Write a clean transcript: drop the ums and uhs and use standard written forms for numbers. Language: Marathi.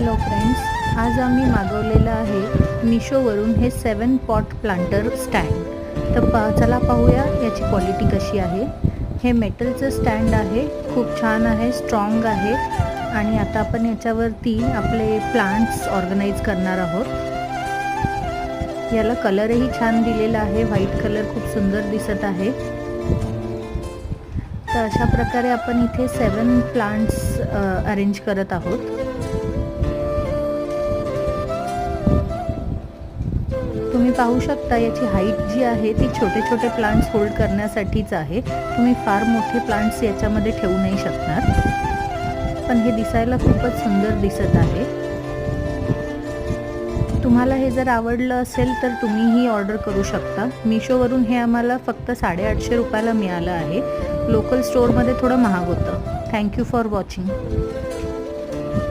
हॅलो फ्रेंड्स, आज आम्ही मागवलेलं आहे मिशोवरून हे 7 पॉट प्लांटर स्टँड. तर चला पाहूया याची क्वालिटी कशी आहे. हे मेटलचं स्टँड आहे, खूप छान आहे, स्ट्रॉंग आहे. आणि आता आपण याच्यावरती आपले प्लांट्स ऑर्गनाइज करणार आहोत. याला कलरही छान दिलेला आहे, व्हाईट कलर खूप सुंदर दिसत आहे. तर अशा प्रकारे आपण इथे 7 प्लांट्स अरेंज करत आहोत. तुम्ही पाहू शकता याची हाईट जी आहे ती छोटे छोटे प्लांट्स होल्ड करण्यासाठीच आहे. तुम्ही फार मोठे प्लांट्स याच्यामध्ये ठेवू नाही शकणार, पण हे दिसायला खूपच सुंदर दिसत आहे. तुम्हाला हे जर आवडलं असेल तर तुम्हीही ऑर्डर करू शकता. मिशोवरून हे आम्हाला फक्त 850 रुपयाला मिळालं आहे. लोकल स्टोअरमध्ये थोडं महाग होतं. Thank you for watching.